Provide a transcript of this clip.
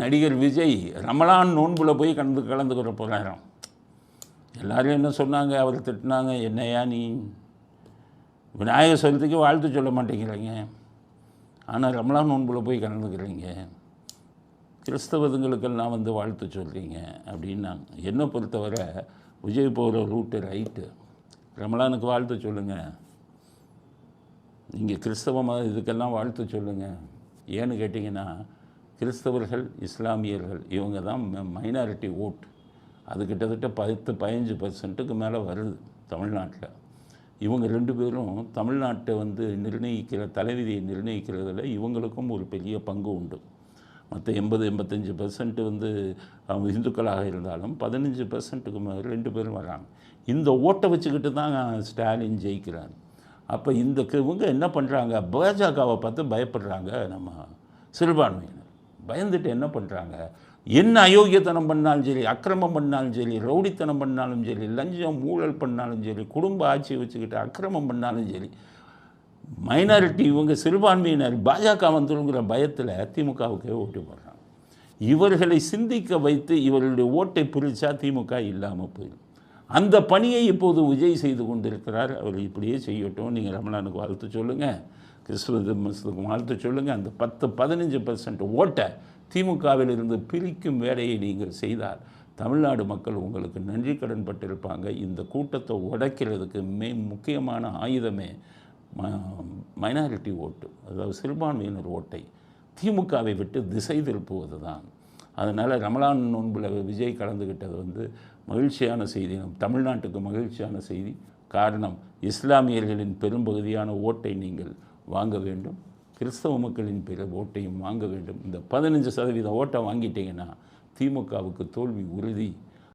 நடிகர் விஜய் ரமலான் நோன்புல போய் கலந்துக்கிற போகிறாராம். எல்லாரும் என்ன சொன்னாங்க, அவர் திட்டினாங்க, என்னையா நீ விநாயகர் சதுர்த்திக்கு வாழ்த்து சொல்ல மாட்டேங்கிறீங்க, ஆனால் ரமலான் நோன்புல போய் கலந்துக்கிறீங்க, கிறிஸ்தவதுங்களுக்கெல்லாம் வந்து வாழ்த்து சொல்கிறீங்க அப்படின்னாங்க. என்னை பொறுத்தவரை விஜய் போகிற ரூட்டு ரைட்டு. ரமலானுக்கு வாழ்த்து சொல்லுங்கள், நீங்கள் கிறிஸ்தவ இதுக்கெல்லாம் வாழ்த்து சொல்லுங்கள். ஏன்னு கேட்டிங்கன்னா, கிறிஸ்தவர்கள் இஸ்லாமியர்கள் இவங்க தான் மைனாரிட்டி ஓட். அது கிட்டத்தட்ட 10-15% மேலே வருது தமிழ்நாட்டில். இவங்க 2 பேரும் தமிழ்நாட்டை வந்து நிர்ணயிக்கிற தலைவிதியை நிர்ணயிக்கிறதுல இவங்களுக்கும் ஒரு பெரிய பங்கு உண்டு. மற்ற 80-85% வந்து அவங்க இந்துக்களாக இருந்தாலும் 15%க்கு மேலே 2 பேரும் வராங்க. இந்த ஓட்டை வச்சுக்கிட்டு தான் ஸ்டாலின் ஜெயிக்கிறார். அப்போ இவங்க என்ன பண்ணுறாங்க, பாஜகவை பார்த்து பயப்படுறாங்க. நம்ம சிறுபான்மையினர் பயந்துட்டு என்ன பண்ணுறாங்க, என்ன அயோக்கியத்தனம் பண்ணாலும் சரி, அக்கிரமம் பண்ணாலும் சரி, ரவுடித்தனம் பண்ணாலும் சரி, லஞ்சம் ஊழல் பண்ணாலும் சரி, குடும்ப ஆட்சியை வச்சுக்கிட்டு அக்கிரமம் பண்ணாலும் சரி, மைனாரிட்டி இவங்க சிறுபான்மையினர் பாஜக வந்துருங்கிற பயத்தில் திமுகவுக்கே ஓட்டு போடுறாங்க. இவர்களை சிந்திக்க வைத்து இவர்களுடைய ஓட்டை பிரித்தா திமுக இல்லாமல் போயிடும். அந்த பணியை இப்போது விஜய் செய்து கொண்டிருக்கிறார். அவர் இப்படியே செய்யட்டும். நீங்கள் ரமலானுக்கு வாழ்த்து சொல்லுங்கள், கிறிஸ்துவ மதத்துக்கு வாழ்த்து சொல்லுங்கள். அந்த 10-15% ஓட்டை திமுகவிலிருந்து பிரிக்கும் வேலையை நீங்கள் செய்தால் தமிழ்நாடு மக்கள் உங்களுக்கு நன்றி கடன் பட்டிருப்பாங்க. இந்த கூட்டத்தை உடைக்கிறதுக்கு முக்கியமான ஆயுதமே மைனாரிட்டி ஓட்டு, அதாவது சிறுபான்மையினர் ஓட்டை திமுகவை விட்டு திசை திருப்புவது தான். அதனால் ரமலான் நோன்பில் விஜய் கலந்துக்கிட்டது வந்து மகிழ்ச்சியான செய்தி, தமிழ்நாட்டுக்கு மகிழ்ச்சியான செய்தி. காரணம், இஸ்லாமியர்களின் பெரும்பகுதியான ஓட்டை நீங்கள் வாங்க வேண்டும், கிறிஸ்தவ மக்களின் ஓட்டையும் வாங்க வேண்டும். இந்த 15% ஓட்டை வாங்கிட்டீங்கன்னா திமுகவுக்கு தோல்வி உறுதி.